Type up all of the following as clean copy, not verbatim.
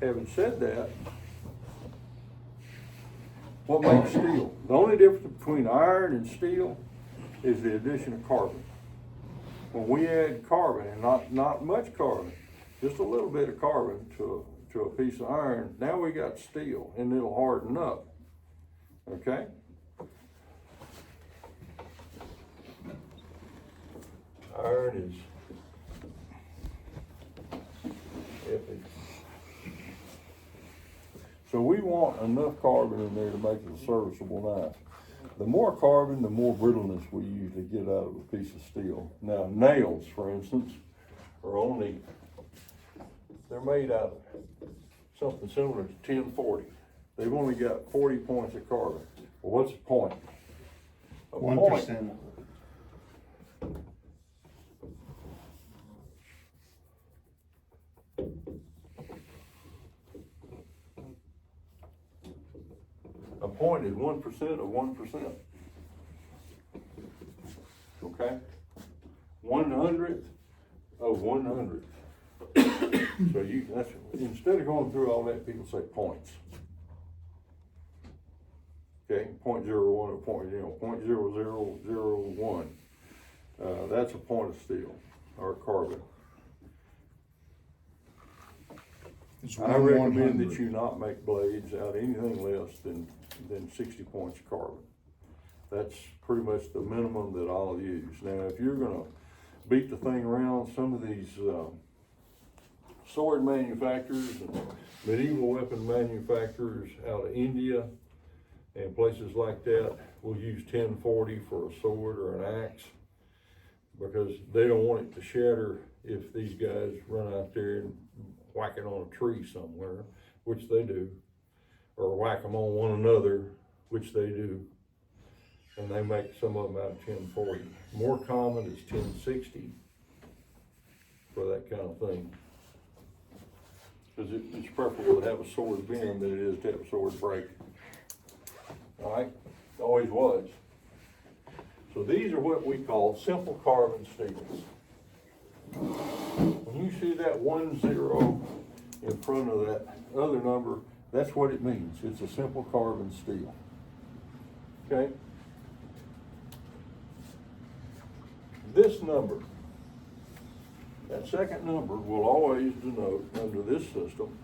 having said that, what makes steel? The only difference between iron and steel is the addition of carbon. When we add carbon, and not much carbon, just a little bit of carbon to a piece of iron, now we got steel, and it'll harden up. Okay? Iron is epic. So we want enough carbon in there to make it a serviceable knife. The more carbon, the more brittleness we usually get out of a piece of steel. Now, nails, for instance, are they're made out of something similar to 1040. They've only got 40 points of carbon. Well, what's a point? 1%. A point is 1% of 1%. Okay? 1/100th of 100. So that's instead of going through all that, people say points. Okay, 0.01 or 0.0001. That's a point of steel or carbon. I recommend that you not make blades out of anything less than 60 points of carbon. That's pretty much the minimum that I'll use. Now, if you're gonna beat the thing around, some of these sword manufacturers and medieval weapon manufacturers out of India and places like that will use 1040 for a sword or an axe because they don't want it to shatter if these guys run out there and whack it on a tree somewhere, which they do, or whack them on one another, which they do, and they make some of them out of 1040. More common is 1060 for that kind of thing, because it's preferable to have a sword bend than it is to have a sword break. All right, always was. So these are what we call simple carbon steels. When you see that 10 in front of that other number, that's what it means. It's a simple carbon steel. Okay? This number, that second number will always denote under this system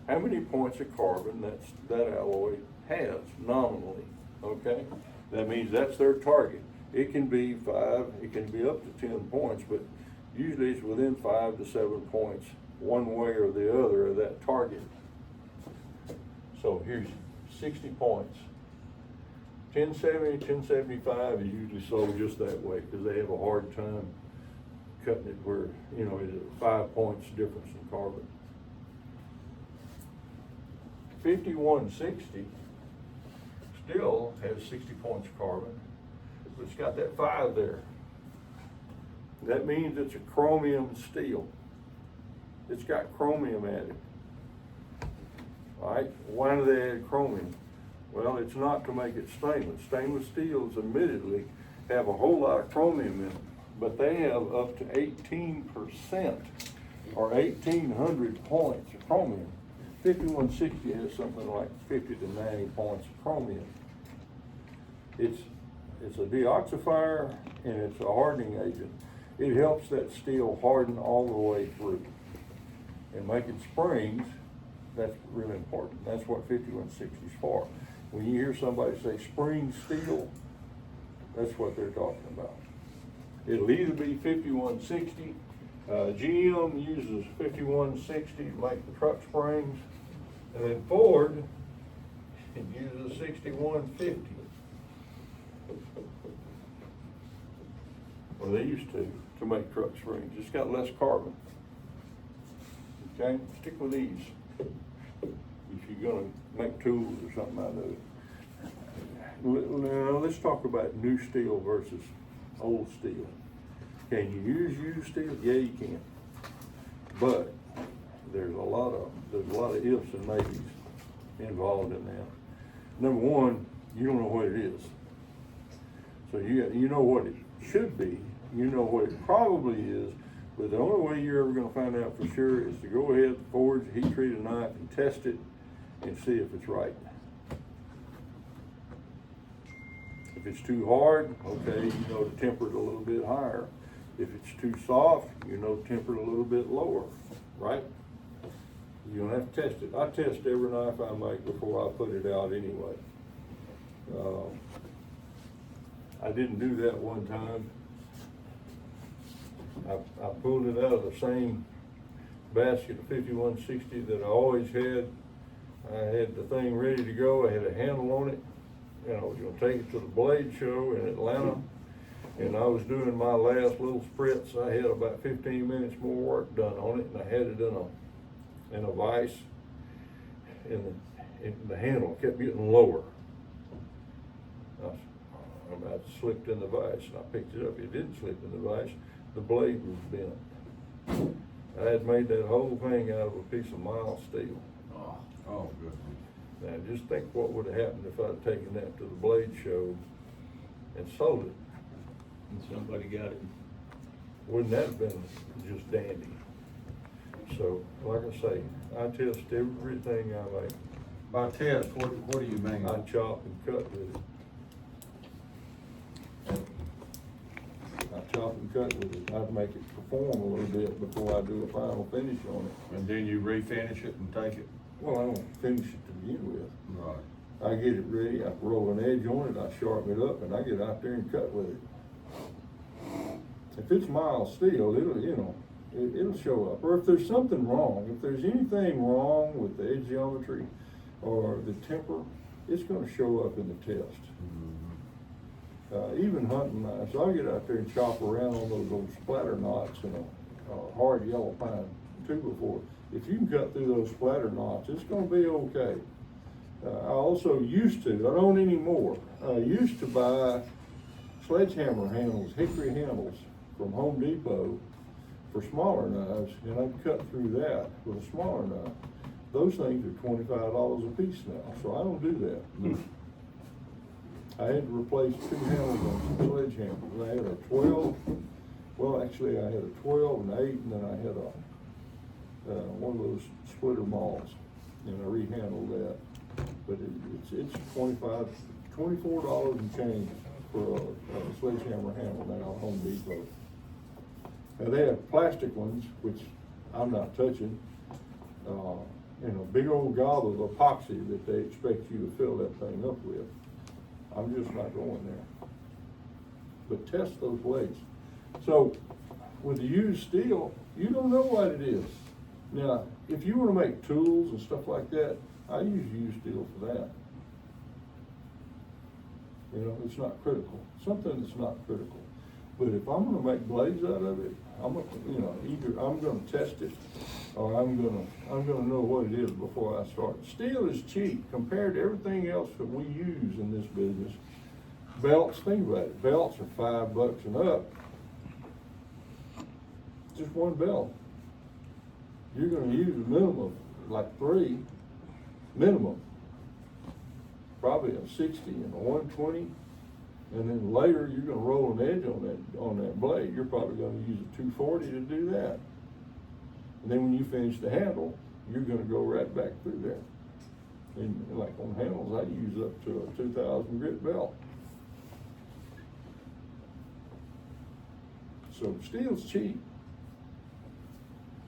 how many points of carbon that alloy has nominally. Okay? That means that's their target. It can be 5, it can be up to 10 points, but usually it's within 5 to 7 points, one way or the other, of that target. So here's 60 points. 1070, 1075 is usually sold just that way because they have a hard time cutting it where, it's 5 points difference in carbon. 5160 still has 60 points of carbon, but it's got that 5 there. That means it's a chromium steel. It's got chromium added. All right, why do they add chromium? Well, it's not to make it stainless. Stainless steels admittedly have a whole lot of chromium in them, but they have up to 18% or 1,800 points of chromium. 5160 has something like 50 to 90 points of chromium. It's a deoxifier and it's a hardening agent. It helps that steel harden all the way through. And making springs, that's really important. That's what 5160 is for. When you hear somebody say spring steel, that's what they're talking about. It'll either be 5160. GM uses 5160 to make the truck springs, and then Ford uses 6150. Well, they used to make truck springs. It's got less carbon. Okay, stick with these if you're gonna make tools or something out of it. Now let's talk about new steel versus old steel. Can you use used steel? Yeah, you can. But there's a lot of ifs and maybes involved in that. Number one, you don't know what it is. So you know what it should be. You know what it probably is, But the only way you're ever gonna find out for sure is to go ahead, forge a heat-treated knife and test it and see if it's right. If it's too hard, okay, you know to temper it a little bit higher. If it's too soft, you know to temper it a little bit lower, right? You don't have to test it. I test every knife I make before I put it out anyway. I didn't do that one time. I pulled it out of the same basket of 5160 that I always had. I had the thing ready to go. I had a handle on it, and I was going to take it to the blade show in Atlanta. And I was doing my last little spritz. I had about 15 minutes more work done on it, and I had it in a vise, and the handle kept getting lower. I slipped in the vise, and I picked it up. It didn't slip in the vise. The blade was bent. I had made that whole thing out of a piece of mild steel. Oh, good. Now, just think what would have happened if I'd taken that to the blade show and sold it. And somebody got it. Wouldn't that have been just dandy? So, like I say, I test everything I make. By test, what do you mean? I chop and cut with it. I chop and cut with it. I'd make it perform a little bit before I do a final finish on it. And then you refinish it and take it? Well, I don't finish it to begin with. Right. I get it ready, I roll an edge on it, I sharpen it up, and I get out there and cut with it. If it's mild steel, it'll show up. Or if there's something wrong, if there's anything wrong with the edge geometry or the temper, it's gonna show up in the test. Even hunting knives, I'll get out there and chop around on those old splatter knots in a hard yellow pine 2x4. If you can cut through those splatter knots, it's gonna be okay. I also used to, I don't anymore, I used to buy sledgehammer handles, hickory handles from Home Depot for smaller knives, and I'd cut through that with a smaller knife. Those things are $25 a piece now, so I don't do that. I had to replace 2 handles on some sledgehammers. I had a 12, well actually I had a 12 and 8, and then I had one of those splitter mauls, and I rehandled that. But it's $24 and change for a sledgehammer handle now at Home Depot. Now they have plastic ones, which I'm not touching. Big old gob of epoxy that they expect you to fill that thing up with. I'm just not going there. But test those blades. So with the used steel, you don't know what it is. Now, if you want to make tools and stuff like that, I use used steel for that. It's not critical. Something that's not critical. But if I'm going to make blades out of it, either I'm going to test it, or I'm going to know what it is before I start. Steel is cheap compared to everything else that we use in this business. Belts, think about it. Belts are $5 and up. Just one belt. You're going to use a minimum of like 3 minimum. Probably a 60 and a 120. And then later you're going to roll an edge on that blade. You're probably going to use a 240 to do that. And then when you finish the handle, you're going to go right back through there. And like on handles, I use up to a 2,000 grit belt. So steel's cheap.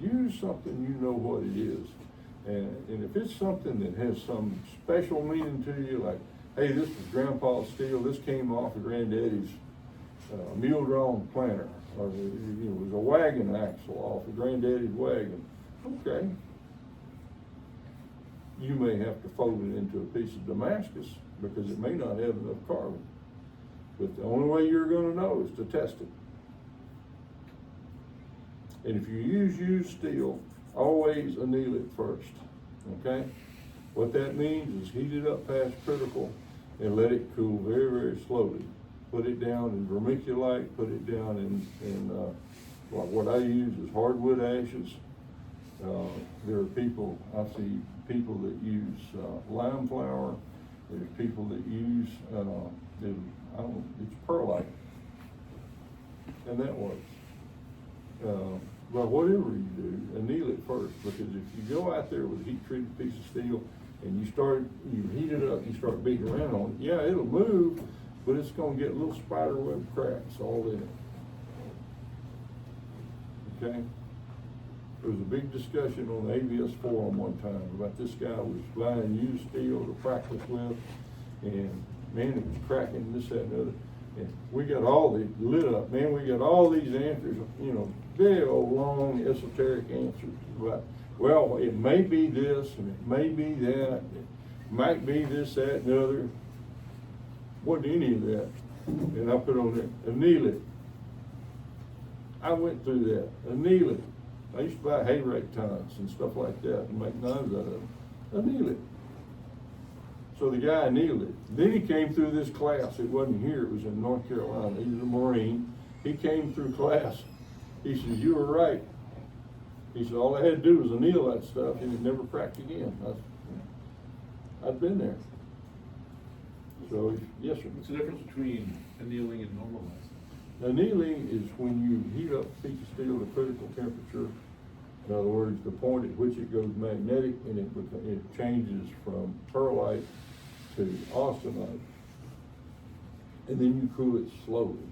Use something you know what it is. And if it's something that has some special meaning to you, like, hey, this was Grandpa's steel, this came off of Granddaddy's mule-drawn planter, or it was a wagon axle off of Granddaddy's wagon, okay. You may have to fold it into a piece of Damascus because it may not have enough carbon. But the only way you're going to know is to test it. And if you use used steel, always anneal it first, okay? What that means is heat it up past critical and let it cool very, very slowly. Put it down in vermiculite, put it down in what I use is hardwood ashes. There are people, I see people that use lime flour. There's people that use, it's perlite, and that works. But whatever you do, anneal it first, because if you go out there with a heat-treated piece of steel and you heat it up, you start beating around on it, yeah, it'll move, but it's gonna get little spider web cracks all in it. Okay? There was a big discussion on the ABS forum one time about this guy was buying used steel to practice with, and man, it was cracking, this, that, and the other. And we got all the lit up, man, we got all these answers, you know, big old long esoteric answers about, well, it may be this, and it may be that, it might be this, that, and the other. Wasn't any of that. And I put on there, anneal it. I went through that, anneal it. I used to buy hay rake tons and stuff like that and make knives out of them. Anneal it. So the guy annealed it. Then he came through this class. It wasn't here, it was in North Carolina. He was a Marine. He came through class. He says, you were right. He said, all I had to do was anneal that stuff and it never cracked again. I've been there. So, yes, sir. What's the difference between annealing and normalizing? Annealing is when you heat up a piece of steel to critical temperature. In other words, the point at which it goes magnetic and it changes from pearlite to austenite. And then you cool it slowly.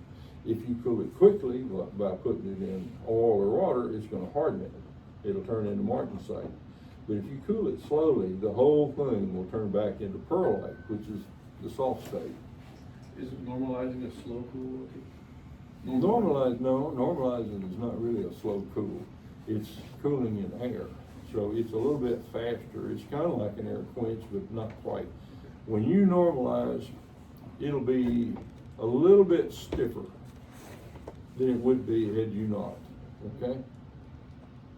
If you cool it quickly, by putting it in oil or water, it's gonna harden it. It'll turn into martensite. But if you cool it slowly, the whole thing will turn back into pearlite, which is the soft state. Isn't normalizing a slow cool? Normalizing is not really a slow cool. It's cooling in air. So it's a little bit faster. It's kind of like an air quench, but not quite. When you normalize, it'll be a little bit stiffer than it would be had you not, okay?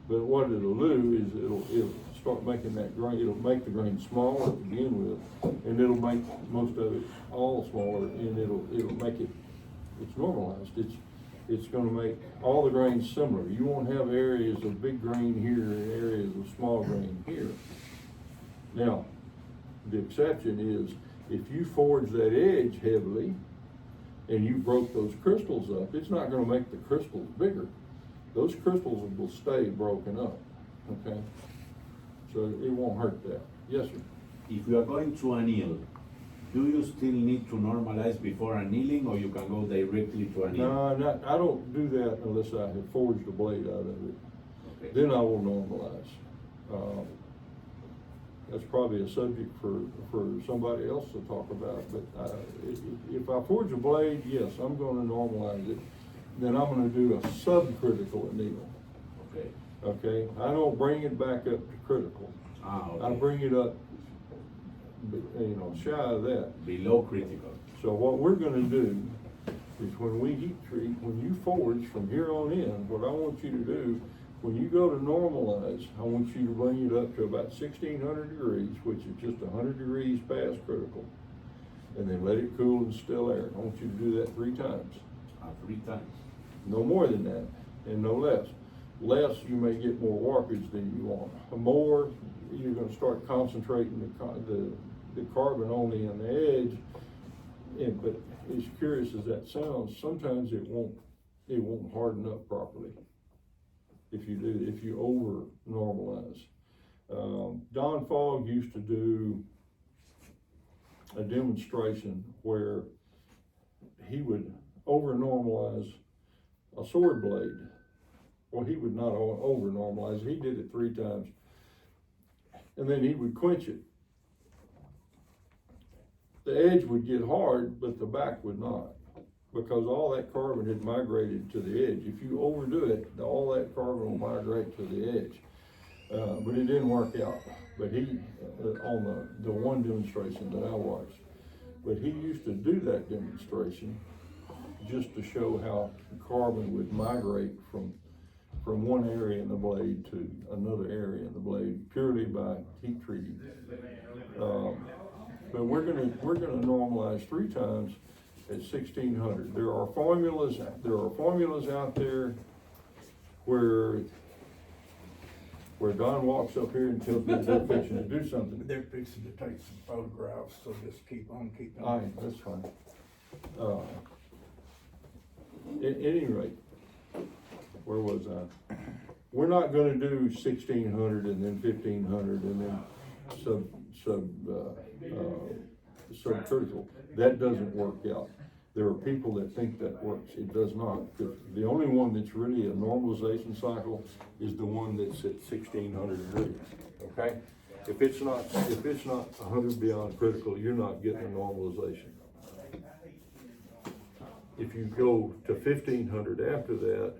But what it'll do is it'll start making that grain, it'll make the grain smaller to begin with, and it'll make most of it all smaller, and it'll make it, it's normalized. It's gonna make all the grains similar. You won't have areas of big grain here and areas of small grain here. Now, the exception is if you forge that edge heavily and you broke those crystals up, it's not gonna make the crystals bigger. Those crystals will stay broken up, okay? So it won't hurt that. Yes, sir? If you are going to anneal, do you still need to normalize before annealing, or you can go directly to anneal? No, I don't do that unless I have forged a blade out of it. Okay. Then I will normalize. That's probably a subject for somebody else to talk about, but if I forge a blade, yes, I'm gonna normalize it. Then I'm gonna do a subcritical anneal. Okay. Okay, I don't bring it back up to critical. Okay. I bring it up, shy of that. Below critical. So what we're gonna do is when we heat treat, when you forge from here on in, what I want you to do, when you go to normalize, I want you to bring it up to about 1600 degrees, which is just 100 degrees past critical. And then let it cool in still air. I want you to do that 3 times. 3 times. No more than that, and no less. Less, you may get more warpage than you want. More, you're gonna start concentrating the carbon only on the edge. But as curious as that sounds, sometimes it won't harden up properly if you over normalize. Don Fogg used to do a demonstration where he would over normalize a sword blade. Well, he would not over normalize it. He did it 3 times. And then he would quench it. The edge would get hard, but the back would not, because all that carbon had migrated to the edge. If you overdo it, all that carbon will migrate to the edge. But it didn't work out. But he, on the one demonstration that I watched, but he used to do that demonstration just to show how carbon would migrate from one area in the blade to another area in the blade purely by heat treating. But we're gonna normalize 3 times at 1600. There are formulas out there where Don walks up here and tells me they're fixing to do something. They're fixing to take some photographs, so just keep on. All right, that's fine. At any rate, where was I? We're not gonna do 1600 and then 1500 and then subcritical. That doesn't work out. There are people that think that works. It does not. The only one that's really a normalization cycle is the one that's at 1600 degrees, okay? If it's not 100 beyond critical, you're not getting a normalization. If you go to 1500 after that,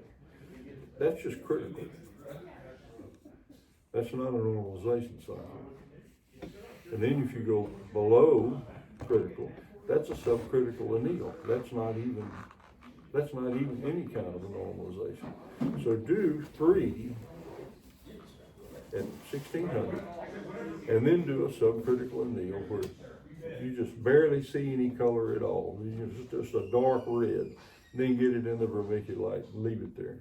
that's just critical. That's not a normalization cycle. And then if you go below critical, that's a subcritical anneal. That's not even any kind of a normalization. So do 3 at 1600, and then do a subcritical anneal where you just barely see any color at all. Just a dark red. Then get it in the vermiculite and leave it there.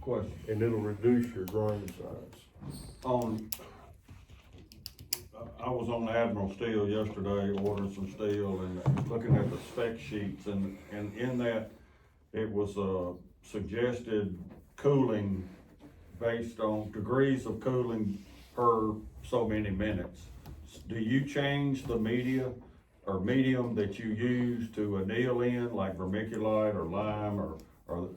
Question. And it'll reduce your grain size. I was on Admiral Steel yesterday, ordering some steel and looking at the spec sheets, and in that, it was, suggested cooling based on degrees of cooling per so many minutes. Do you change the media or medium that you use to anneal in, like vermiculite or lime or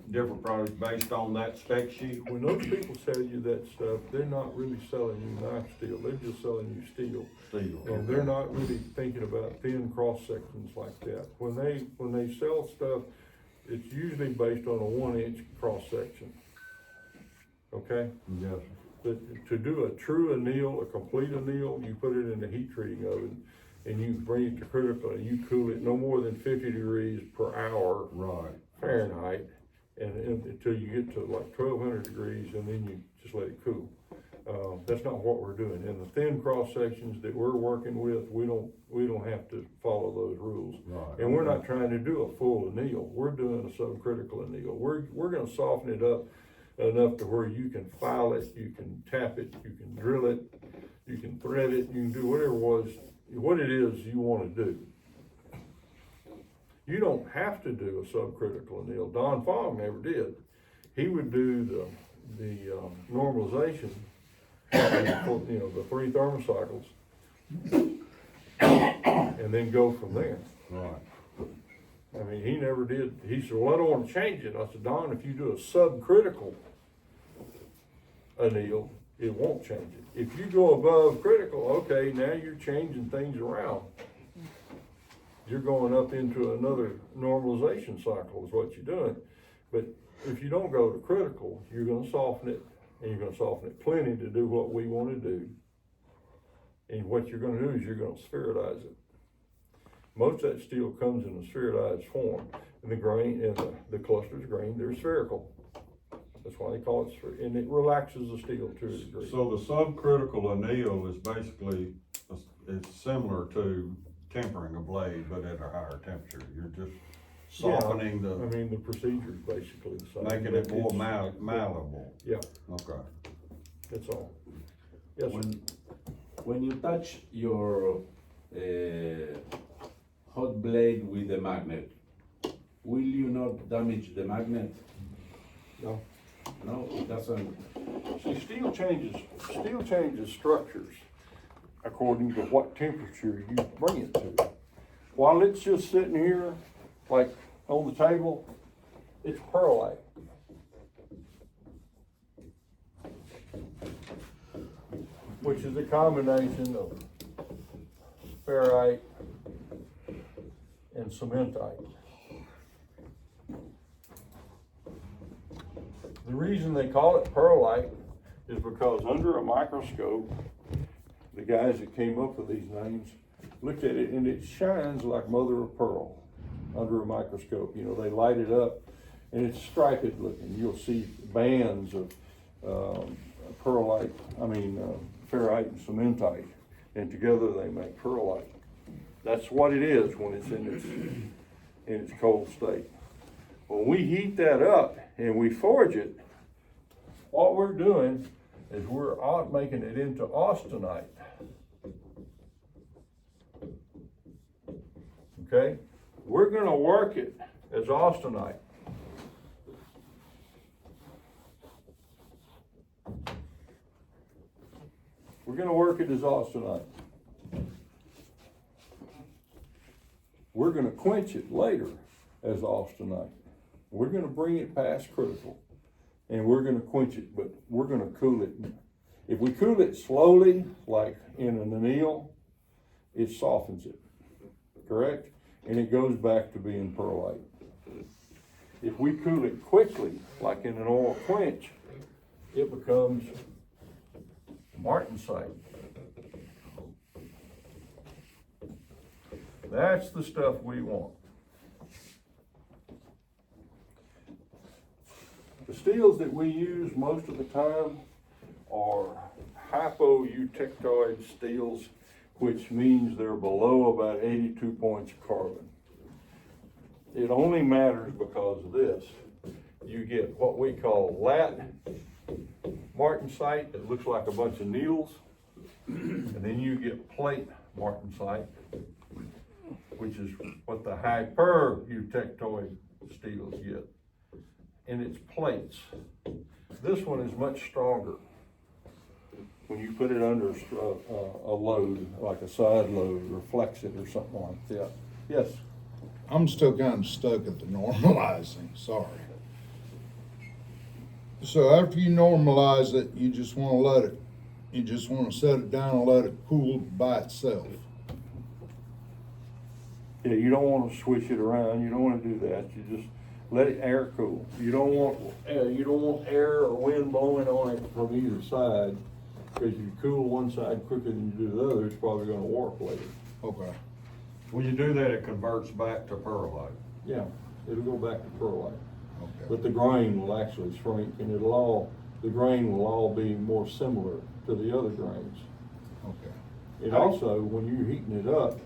different products based on that spec sheet? When those people sell you that stuff, they're not really selling you knife steel, they're just selling you steel. And they're not really thinking about thin cross sections like that. When they sell stuff, it's usually based on a 1-inch cross section. Okay? Yes. But to do a true anneal, a complete anneal, you put it in a heat treating oven and you bring it to critical and you cool it no more than 50 degrees per hour. Right. Fahrenheit, and until you get to like 1200 degrees, and then you just let it cool. That's not what we're doing. In the thin cross sections that we're working with, we don't have to follow those rules. Right. And we're not trying to do a full anneal. We're doing a subcritical anneal. We're going to soften it up enough to where you can file it, you can tap it, you can drill it, you can thread it, you can do what it is you want to do. You don't have to do a subcritical anneal. Don Fogg never did. He would do the normalization, the 3 thermocycles, and then go from there. Right. I mean, he never did. He said, well, I don't want to change it. I said, Don, if you do a subcritical anneal, it won't change it. If you go above critical, okay, now you're changing things around. You're going up into another normalization cycle is what you're doing. But if you don't go to critical, you're going to soften it, and you're going to soften it plenty to do what we want to do. And what you're going to do is you're going to sphericize it. Most of that steel comes in a sphericized form, and the grain and the clusters of grain, they're spherical. That's why they call it spherical, and it relaxes the steel to a degree. So the subcritical anneal is basically, it's similar to tempering a blade, but at a higher temperature. You're just softening I mean, the procedure is basically the same. making it more malleable. Yeah, Okay. that's all. Yes, sir. When you touch your hot blade with the magnet, will you not damage the magnet? No. No, it doesn't. See, steel changes structures according to what temperature you bring it to. While it's just sitting here, like on the table, it's pearlite. Which is a combination of ferrite and cementite. The reason they call it pearlite is because under a microscope, the guys that came up with these names looked at it and it shines like mother of pearl under a microscope. You know, they light it up and it's striped looking. You'll see bands of ferrite and cementite, and together they make pearlite. That's what it is when it's in its cold state. When we heat that up and we forge it, what we're doing is we're making it into austenite. Okay? We're going to work it as austenite. We're gonna work it as austenite. We're gonna quench it later as austenite. We're gonna bring it past critical, and we're gonna quench it, but we're gonna cool it. If we cool it slowly, like in an anneal, it softens it, correct? And it goes back to being perlite. If we cool it quickly, like in an oil quench, it becomes martensite. That's the stuff we want. The steels that we use most of the time are hypoeutectoid steels, which means they're below about 82 points of carbon. It only matters because of this. You get what we call lat martensite that looks like a bunch of needles, and then you get plate martensite, which is what the hypereutectoid steels get. And it's plates. This one is much stronger when you put it under a load, like a side load, or flex it or something like that. Yes? I'm still kind of stuck at the normalizing, sorry. So after you normalize it, you just want to set it down and let it cool by itself. Yeah, you don't want to switch it around. You don't want to do that. You just let it air cool. You don't want air or wind blowing on it from either side, because if you cool one side quicker than you do the other, it's probably going to warp later. Okay. When you do that, it converts back to perlite. Yeah, it'll go back to perlite. Okay. But the grain will actually shrink, and the grain will all be more similar to the other grains. Okay. And also, when you're heating it up,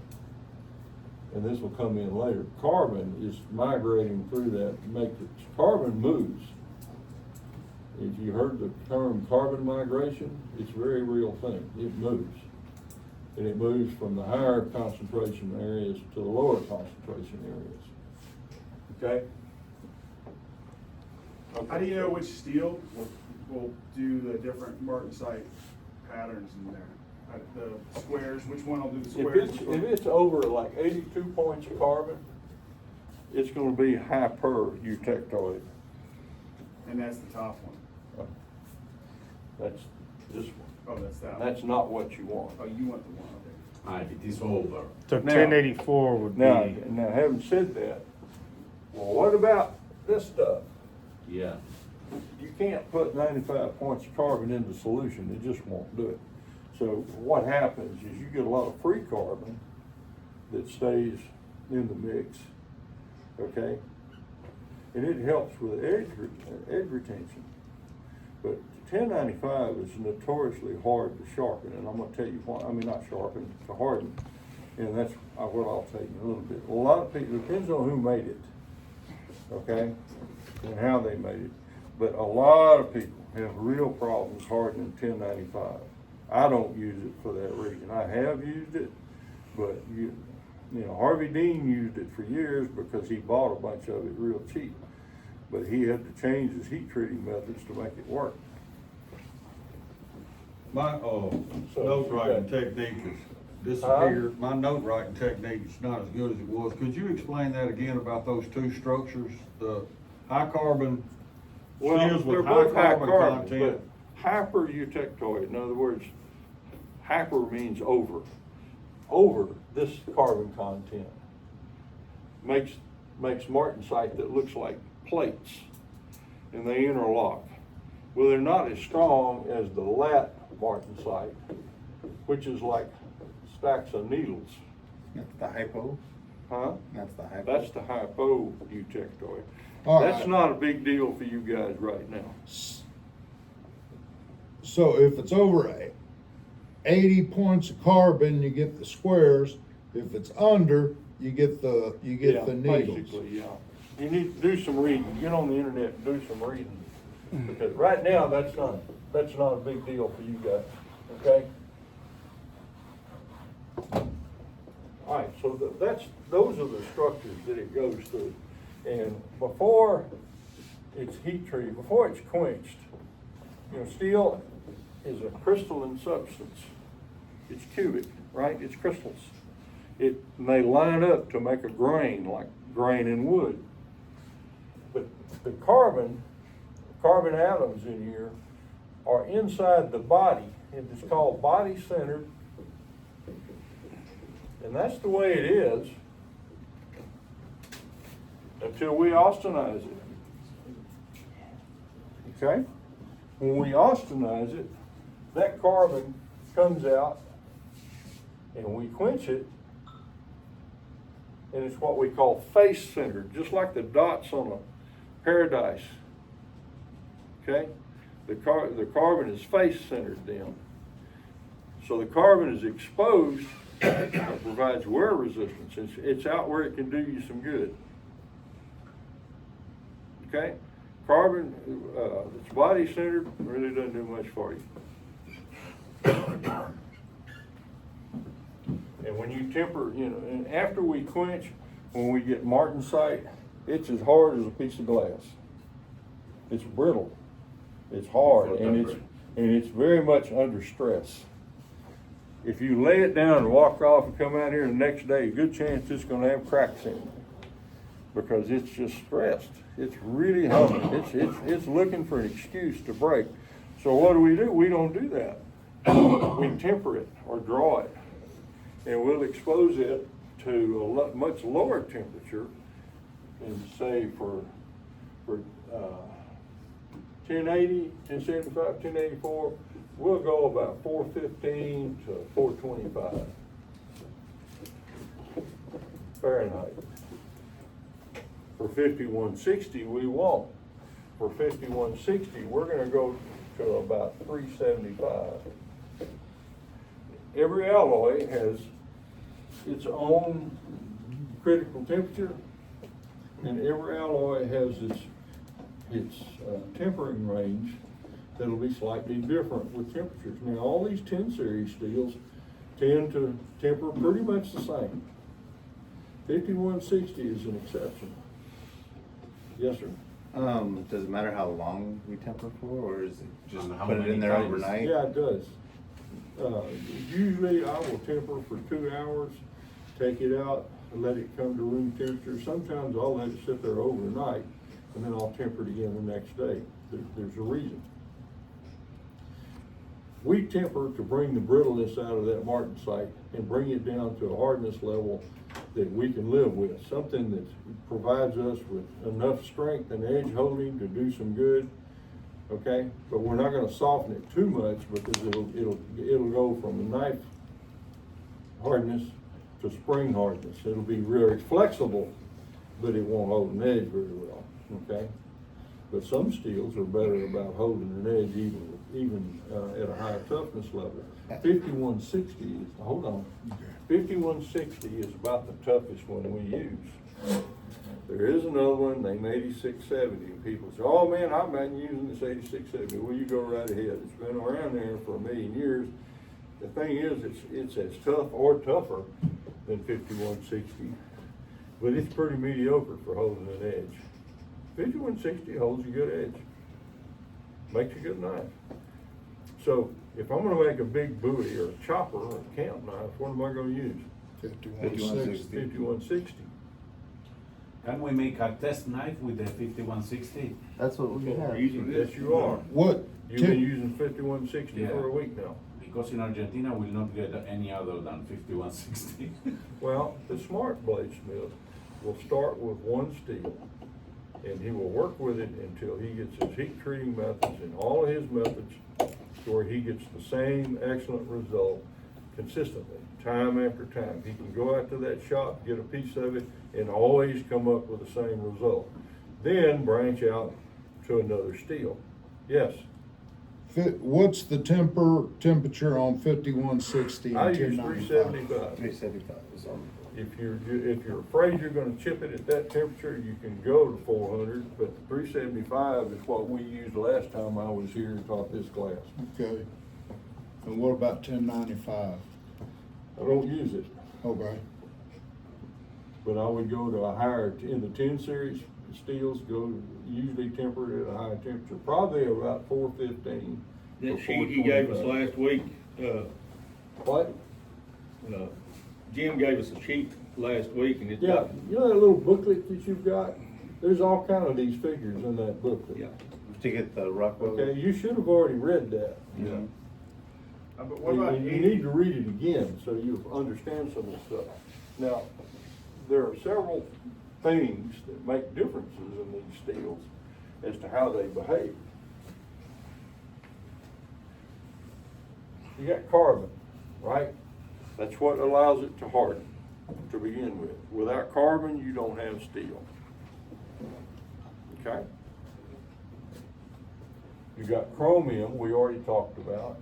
and this will come in later, carbon is migrating through that matrix. Carbon moves. If you heard the term carbon migration, it's a very real thing. It moves. And it moves from the higher concentration areas to the lower concentration areas. Okay? How do you know which steel will do the different martensite patterns in there? The squares, which one will do the squares? If it's over like 82 points of carbon, it's going to be hypereutectoid. And that's the top one. That's this one. Oh, that's that one. That's not what you want. Oh, you want the one, okay. If it is over. So Now- 1084 would be. Now, having said that, well, what about this stuff? Yeah. You can't put 95 points of carbon into solution, it just won't do it. So what happens is you get a lot of free carbon that stays in the mix, okay? And it helps with edge retention. But 1095 is notoriously hard to sharpen, and I'm gonna tell you why. I mean, not sharpen, to harden. And that's what I'll tell you in a little bit. A lot of people, it depends on who made it, okay? And how they made it. But a lot of people have real problems hardening 1095. I don't use it for that reason. I have used it, but you know, Harvey Dean used it for years because he bought a bunch of it real cheap. But he had to change his heat treating methods to make it work. My, note writing technique has disappeared. My note writing technique is not as good as it was. Could you explain that again about those two structures? The high carbon steels they're with high both high carbon carbon, content. but hypereutectoid, in other words, hyper means over. Over this carbon content makes martensite that looks like plates, and they interlock. Well, they're not as strong as the lat martensite, which is like stacks of needles. That's the hypo. Huh? That's the hypo. That's the hypoeutectoid. All That's right. not a big deal for you guys right now. So if it's over 80 points of carbon, you get the squares. If it's under, you get the needles. Basically, yeah. You need to do some reading. Get on the internet and do some reading. Because right now, that's not a big deal for you guys, okay? All right, so those are the structures that it goes through. And before it's heat treated, before it's quenched, you know, steel is a crystalline substance. It's cubic, right? It's crystals. It may line up to make a grain, like grain in wood. But the carbon atoms in here are inside the body, and it's called body-centered. And that's the way it is until we austenize it. Okay? When we austenize it, that carbon comes out and we quench it, and it's what we call face-centered, just like the dots on a paradise. Okay? The carbon is face-centered then. So the carbon is exposed, it provides wear resistance. It's out where it can do you some good. Okay? Carbon, it's body-centered, really doesn't do much for you. And when you temper, and after we quench, when we get martensite, it's as hard as a piece of glass. It's brittle. It's hard, and it's very much under stress. If you lay it down and walk off and come out here the next day, a good chance it's going to have cracks in it because it's just stressed. It's really humming. It's looking for an excuse to break. So what do? We don't do that. We temper it or draw it, and we'll expose it to a much lower temperature, and say for 1080, 1075, 1084, we'll go about 415 to 425 Fahrenheit. For 5160, we won't. For 5160, we're going to go to about 375. Every alloy has its own critical temperature, and every alloy has its tempering range that'll be slightly different with temperatures. Now, all these 10 series steels tend to temper pretty much the same. 5160 is an exception. Yes, sir? Does it matter how long we temper for, or is it just How put it many in there times? overnight? Yeah, it does. Usually I will temper for 2 hours, take it out and let it come to room temperature. Sometimes I'll let it sit there overnight and then I'll temper it again the next day. There's a reason. We temper to bring the brittleness out of that martensite and bring it down to a hardness level that we can live with, something that provides us with enough strength and edge holding to do some good. Okay, but we're not going to soften it too much because it'll go from a knife hardness to spring hardness. It'll be very flexible, but it won't hold an edge very well. Okay, but some steels are better about holding an edge even at a higher toughness level. 5160 is, hold on, 5160 is about the toughest one we use. There is another one named 8670, and people say, oh man, I've been using this 8670. Well, you go right ahead. It's been around there for 1,000,000 years. The thing is, it's as tough or tougher than 5160, but it's pretty mediocre for holding an edge. 5160 holds a good edge, makes a good knife. So if I'm going to make a big buoy or a chopper or a camp knife, what am I going to use? 5160. 5160. Can we make a test knife with the 5160? That's what we have. Yes, you are. What? You've been using 5160 for a week now. Because in Argentina we'll not get any other than 5160. Well, the smart bladesmith will start with one steel, and he will work with it until he gets his heat treating methods and all of his methods to where he gets the same excellent result consistently, time after time. He can go out to that shop, get a piece of it, and always come up with the same result. Then branch out to another steel. Yes, What's the temperature on 5160 and I use 1095? 375. 375 is on. If you're afraid you're gonna chip it at that temperature, you can go to 400, but 375 is what we used last time I was here and taught this class. Okay. And what about 1095? I don't use it, Okay. but I would go to a higher, in the 10 series steels, go usually tempered at a higher temperature, probably about 415 That before sheet he gave us 25. last week, What? Jim gave us a sheet last week and it's Yeah, got, you know that little booklet that you've got? There's all kind of these figures in that booklet. yeah. To get the Rockwell? Okay, you should have already read that. Yeah. But what about You 80? need to read it again so you understand some of the stuff. Now, there are several things that make differences in these steels as to how they behave. You got carbon, right? That's what allows it to harden to begin with. Without carbon, you don't have steel. Okay? You got chromium, we already talked about,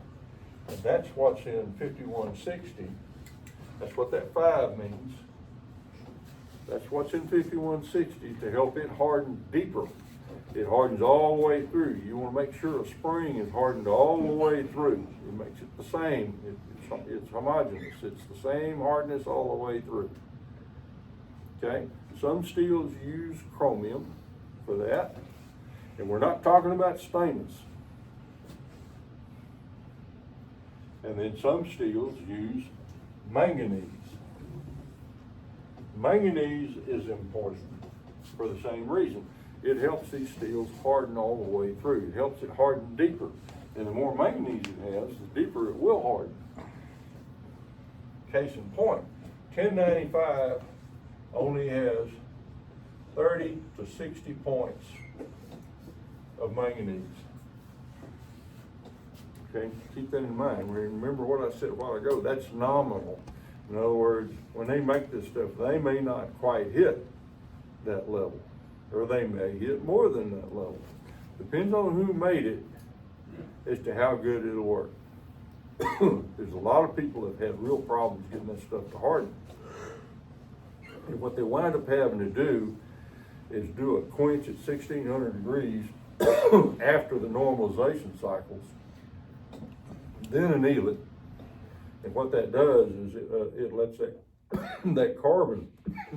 and that's what's in 5160. That's what that 5 means. That's what's in 5160 to help it harden deeper. It hardens all the way through. You want to make sure a spring is hardened all the way through. It makes it the same. It's homogeneous. It's the same hardness all the way through. Okay? Some steels use chromium for that. And we're not talking about stainless. And then some steels use manganese. Manganese is important for the same reason. It helps these steels harden all the way through. It helps it harden deeper. And the more manganese it has, the deeper it will harden. Case in point, 1095 only has 30 to 60 points of manganese. Okay, keep that in mind. Remember what I said a while ago, that's nominal. In other words, when they make this stuff, they may not quite hit that level, or they may hit more than that level. Depends on who made it as to how good it'll work. There's a lot of people that have had real problems getting that stuff to harden. And what they wind up having to do is do a quench at 1600 degrees after the normalization cycles, then anneal it. And what that does is it lets that carbon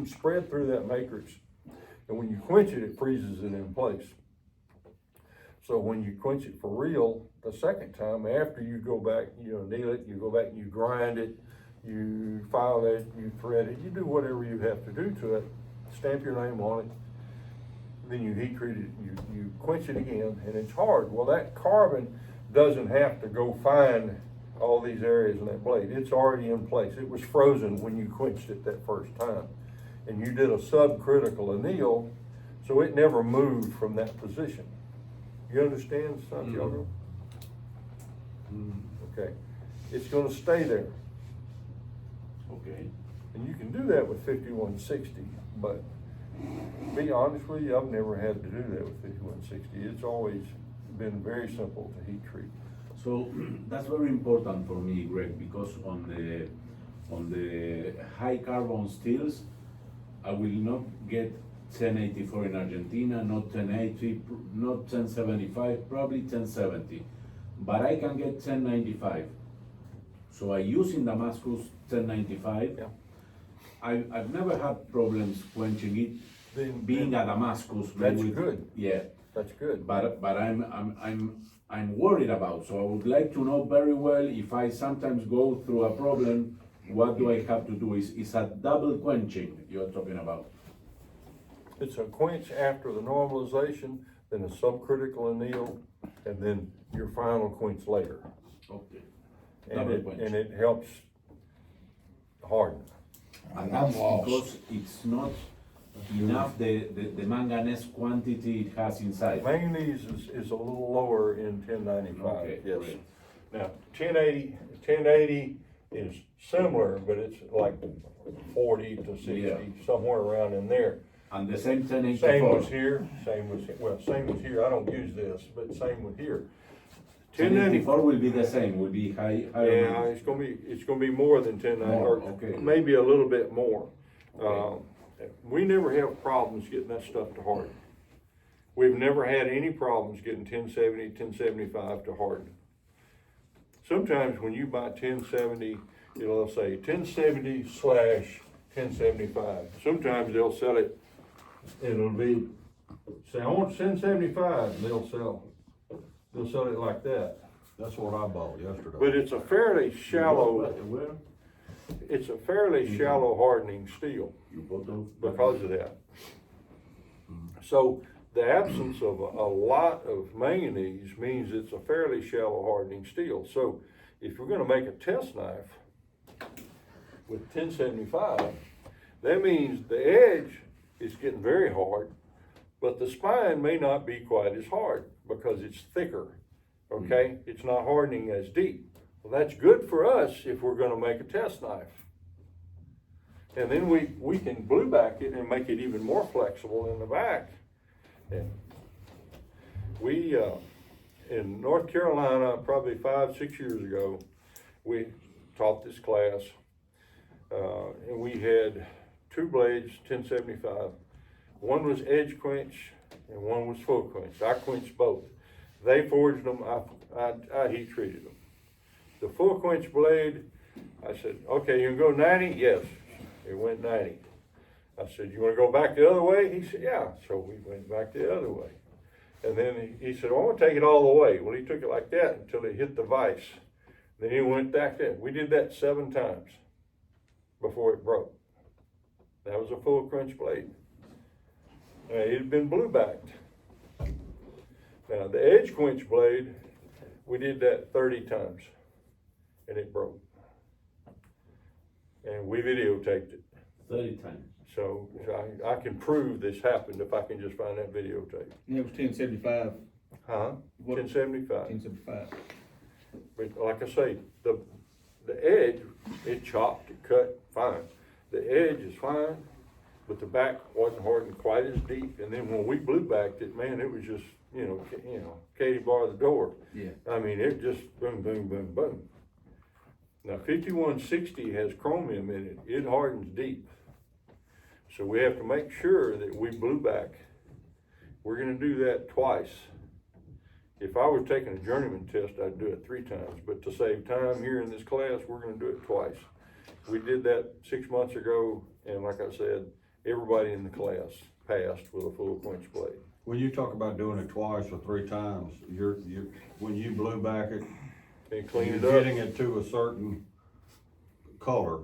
spread through that matrix. And when you quench it, it freezes it in place. So when you quench it for real, the second time, after you go back, you anneal it, you go back and you grind it, you file it, you thread it, you do whatever you have to do to it, stamp your name on it, then you heat treat it, you quench it again, and it's hard. Well, that carbon doesn't have to go find all these areas in that blade. It's already in place. It was frozen when you quenched it that first time. And you did a subcritical anneal, so it never moved from that position. You understand, Santiago? Okay. It's gonna stay there. Okay. And you can do that with 5160, but to be honest with you, I've never had to do that with 5160. It's always been very simple to heat treat. So that's very important for me, Greg, because on the high carbon steels, I will not get 1084 in Argentina, not 1080, not 1075, probably 1070, but I can get 1095. So I use in Damascus 1095. Yeah. I've never had problems quenching it, Then- being a Damascus. That's with- good. Yeah. That's good. But I'm worried about, so I would like to know very well if I sometimes go through a problem, what do I have to do? Is a double quenching you're talking about? It's a quench after the normalization, then a subcritical anneal, and then your final quench later. Okay. And Double it, quench. and it helps harden. And I'm that's lost. because it's not enough the manganese quantity it has inside. Manganese is a little lower in 1095, Okay, yes. great. Now, 1080 is similar, but it's like 40 to 60, Yeah. somewhere around in there. And the same 1084. Same was here, same was here, I don't use this, but same with here. 1084 will be the same, will be higher. Yeah, manganese. it's gonna be more than 1090, More, or okay. maybe a little bit more. Okay. We never have problems getting that stuff to harden. We've never had any problems getting 1070, 1075 to harden. Sometimes when you buy 1070, it'll say 1070/1075. Sometimes they'll sell it, it'll be, say, I want 1075, and they'll sell it like that. That's what I bought yesterday. But it's a fairly shallow, Where? it's a fairly shallow hardening steel You bought those? because of that. So the absence of a lot of manganese means it's a fairly shallow hardening steel. So if you're gonna make a test knife with 1075, that means the edge is getting very hard, but the spine may not be quite as hard because it's thicker, okay? It's not hardening as deep. Well, that's good for us if we're gonna make a test knife. And then we can blue back it and make it even more flexible in the back. And we, in North Carolina, probably 5-6 years ago, we taught this class, and we had 2 blades, 1075. One was edge quench and one was full quench. I quenched both. They forged them, I heat treated them. The full quench blade, I said, okay, you can go 90? Yes, it went 90. I said, you wanna go back the other way? He said, yeah. So we went back the other way. And then he said, well, I wanna take it all the way. Well, he took it like that until it hit the vise. Then he went back there. We did that 7 times before it broke. That was a full quench blade. It had been blue backed. Now the edge quench blade, we did that 30 times and it broke. And we videotaped it. 30 times. So I can prove this happened if I can just find that videotape. And it was 1075. Huh? What- 1075. 1075. But like I say, the edge, it chopped, it cut, fine. The edge is fine, but the back wasn't hardened quite as deep. And then when we blue backed it, man, it was just, you know, Katie bar the door. Yeah. I mean, it just boom, boom, boom, boom. Now 5160 has chromium in it. It hardens deep. So we have to make sure that we blue back. We're gonna do that twice. If I was taking a journeyman test, I'd do it 3 times, but to save time here in this class, we're gonna do it twice. We did that 6 months ago, and like I said, everybody in the class passed with a full quench blade. When you talk about doing it twice or 3 times, when you blue back it, And clean you're it up. getting it to a certain color,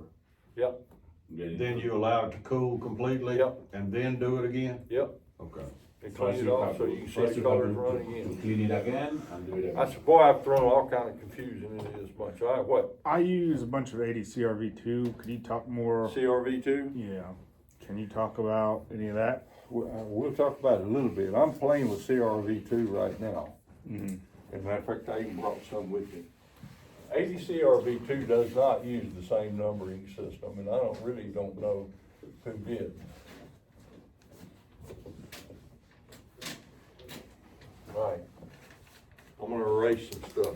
Yep, then you allow it to cool completely? Yep. And then do it again? yep, Okay. and clean it off so you can see the colors running To in. clean it again and do it again. I said, boy, I've thrown all kind of confusion into this bunch. All right, what, I use a bunch of 80 CRV2. Could you talk more? CRV2? Yeah. Can you talk about any of that? We'll talk about it a little bit. I'm playing with CRV2 right now. Mm-hmm. As a matter of fact, I even brought some with me. 80 CRV2 does not use the same numbering system, and I don't know who did. All right, I'm gonna erase some stuff.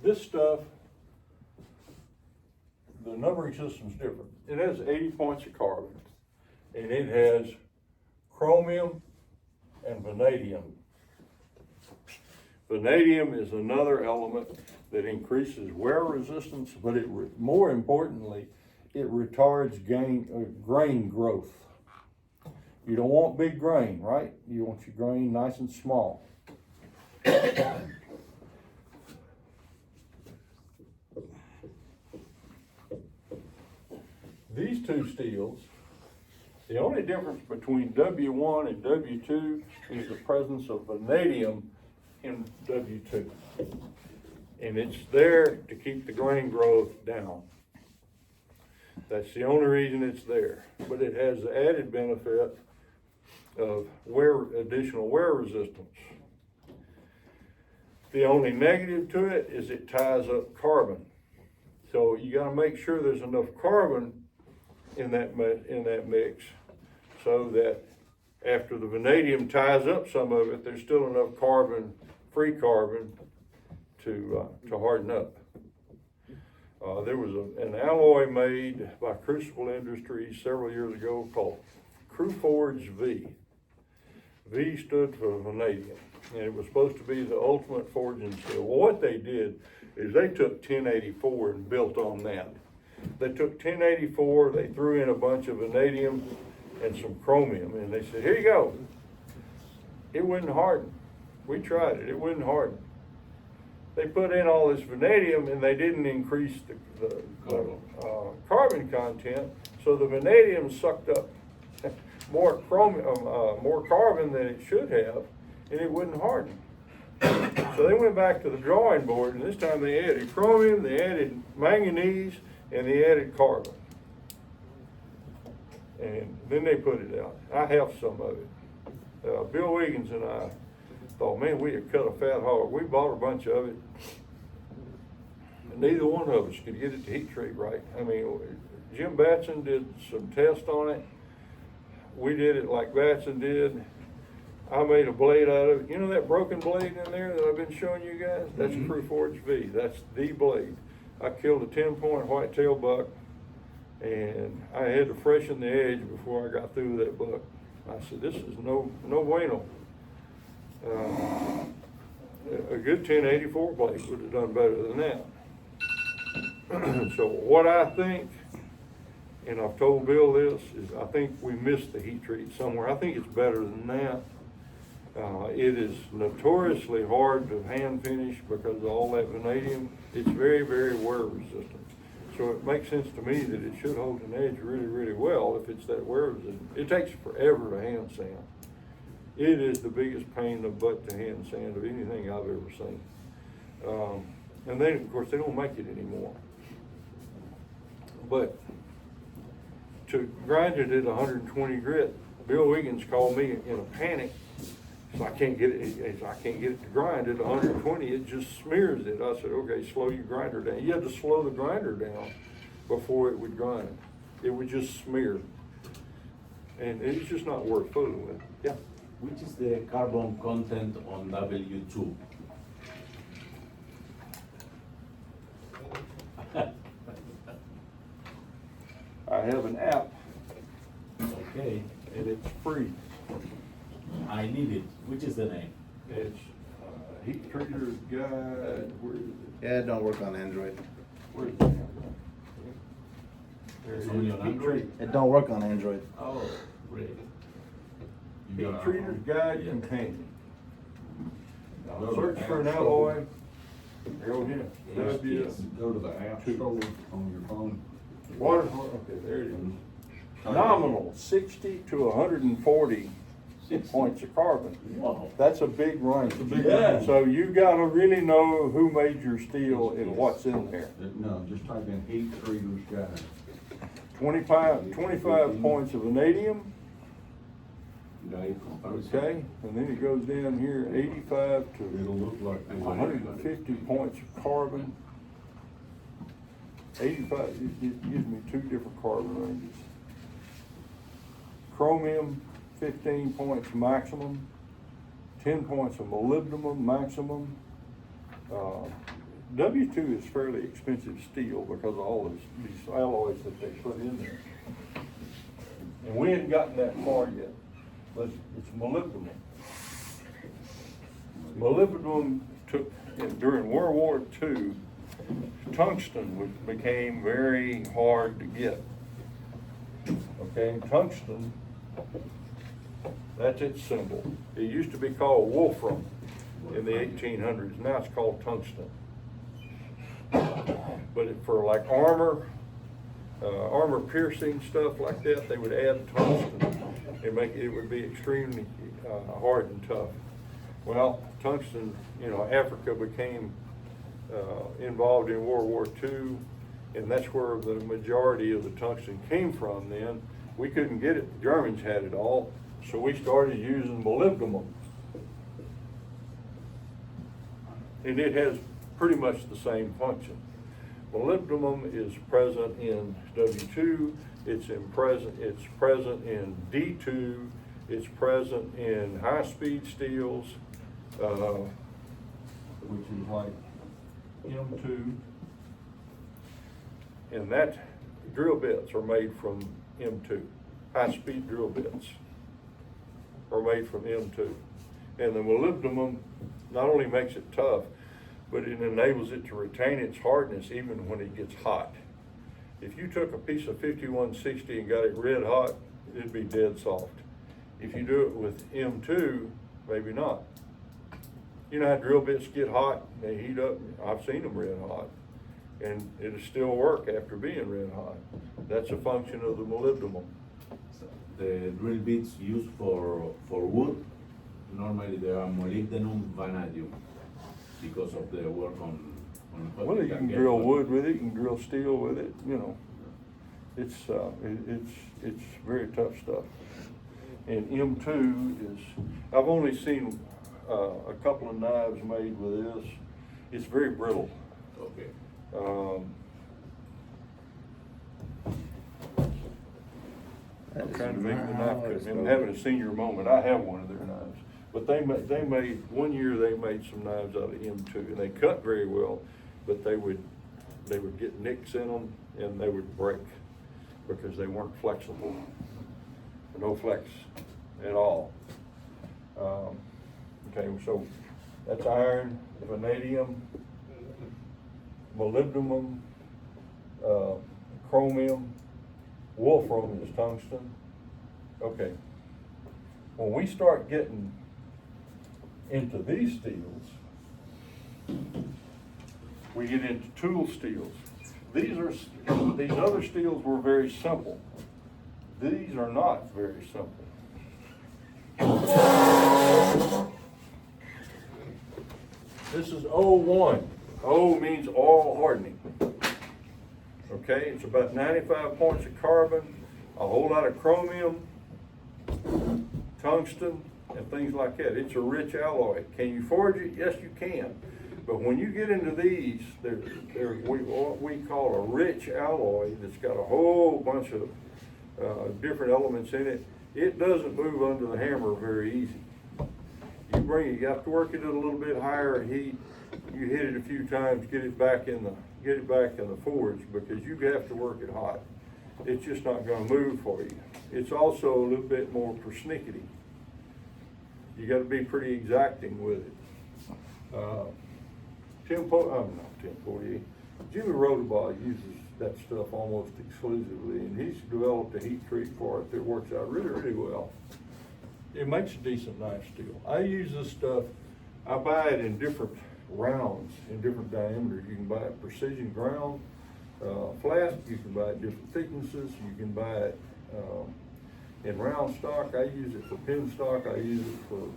This stuff, the numbering system's different. It has 80 points of carbon, and it has chromium and vanadium. Vanadium is another element that increases wear resistance, but more importantly, it retards grain growth. You don't want big grain, right? You want your grain nice and small. These 2 steels, the only difference between W1 and W2 is the presence of vanadium in W2. And it's there to keep the grain growth down. That's the only reason it's there. But it has the added benefit of additional wear resistance. The only negative to it is it ties up carbon. So you gotta make sure there's enough carbon in that mix, so that after the vanadium ties up some of it, there's still enough free carbon to harden up. There was an alloy made by Crucible Industries several years ago called Crew Forge V. V stood for vanadium, and it was supposed to be the ultimate forging steel. Well, what they did is they took 1084 and built on that. They took 1084, they threw in a bunch of vanadium and some chromium, and they said, here you go. It wouldn't harden. We tried it, it wouldn't harden. They put in all this vanadium and they didn't increase the carbon content, so the vanadium sucked up more carbon than it should have, and it wouldn't harden. So they went back to the drawing board, and this time they added chromium, they added manganese, and they added carbon. And then they put it out. I have some of it. Bill Wiggins and I thought, man, we had cut a fat hog. We bought a bunch of it. And neither one of us could get it to heat treat right. I mean, Jim Batson did some tests on it. We did it like Batson did. I made a blade out of it. You know that broken blade in there that I've been showing you guys? That's a Crew Forge V. That's the blade. I killed a 10-point whitetail buck, and I had to freshen the edge before I got through that buck. I said, this is no bueno. A good 1084 blade would have done better than that. So what I think, and I've told Bill this, is I think we missed the heat treat somewhere. I think it's better than that. It is notoriously hard to hand finish because of all that vanadium. It's very, very wear resistant. So it makes sense to me that it should hold an edge really, really well if it's that wear resistant. It takes forever to hand sand. It is the biggest pain in the butt to hand sand of anything I've ever seen. And then, of course, they don't make it anymore. But to grind it at 120 grit, Bill Wiggins called me in a panic. So I can't get it. I can't get it to grind at 120. It just smears it. I said, okay, slow your grinder down. You had to slow the grinder down before it would grind. It would just smear, and it's just not worth fooling with. Yeah. Which is the carbon content on W2? I have an app, Okay, and it's free. I need it. Which is the name? It's Heat Treater's Guide. Where is it? Yeah, it don't work on Android. Where's the app? There it It's is. only on Heat Android? It don't work on Android. Oh, great. Heat You got Treater's Guide Companion. Go to Search the for an app alloy. Go here. Yes. Go to the app store on your phone. Water, okay, there it is. Nominal, 60 to 140 points of carbon. Wow. That's a big range. Yeah. So you gotta really know who made your steel and what's in there. No, just type in heat treater's guide. 25 points of vanadium, Guide comparison. okay? And then it goes down here, 85 It'll to look like this. 150 points of carbon. 85, it gives me two different carbon ranges. Chromium, 15 points maximum, 10 points of molybdenum maximum. W2 is fairly expensive steel because of all these alloys that they put in there. And we hadn't gotten that far yet, but it's molybdenum. Molybdenum took, during World War II, tungsten became very hard to get. Okay, tungsten, that's its symbol. It used to be called wolfram in the 1800s. Now it's called tungsten. But for like armor piercing stuff like that, they would add tungsten and it would be extremely hard and tough. Well, tungsten, Africa became involved in World War II, and that's where the majority of the tungsten came from then. We couldn't get it, the Germans had it all, so we started using molybdenum. And it has pretty much the same function. Molybdenum is present in W2, it's present in D2, it's present in high-speed steels, which is like M2, and that drill bits are made from M2. high-speed drill bits are made from M2. And the molybdenum not only makes it tough, but it enables it to retain its hardness even when it gets hot. If you took a piece of 5160 and got it red hot, it'd be dead soft. If you do it with M2, maybe not. You know how drill bits get hot, they heat up, I've seen them red hot, and it'll still work after being red hot. That's a function of the molybdenum. The drill bits used for wood, normally they are molybdenum vanadium because of the work on what Well, we you can get drill from- wood with it, you can drill steel with it, you know. It's very tough stuff. And M2 is, I've only seen a couple of knives made with this. It's very brittle. Okay. I'm trying to make the knife cut. I'm having a senior moment. I have one of their knives. But they made, one year they made some knives out of M2, and they cut very well, but they would get nicks in them and they would break because they weren't flexible. No flex at all. Okay, so that's iron, vanadium, molybdenum, chromium, wolfram is tungsten. Okay, when we start getting into these steels, we get into tool steels. These other steels were very simple. These are not very simple. This is O1. O means oil hardening. Okay, it's about 95 points of carbon, a whole lot of chromium, tungsten, and things like that. It's a rich alloy. Can you forge it? Yes, you can. But when you get into these, they're what we call a rich alloy that's got a whole bunch of different elements in it. It doesn't move under the hammer very easy. You have to work it at a little bit higher heat. You hit it a few times, get it back in the forge, because you have to work it hot. It's just not going to move for you. It's also a little bit more persnickety. You got to be pretty exacting with it. Jimmy Rodabaugh uses that stuff almost exclusively, and he's developed a heat treat for it that works out really, really well. It makes a decent knife steel. I use this stuff, I buy it in different rounds, in different diameters. You can buy it precision ground, flat, you can buy it different thicknesses, you can buy it in round stock. I use it for pin stock, I use it for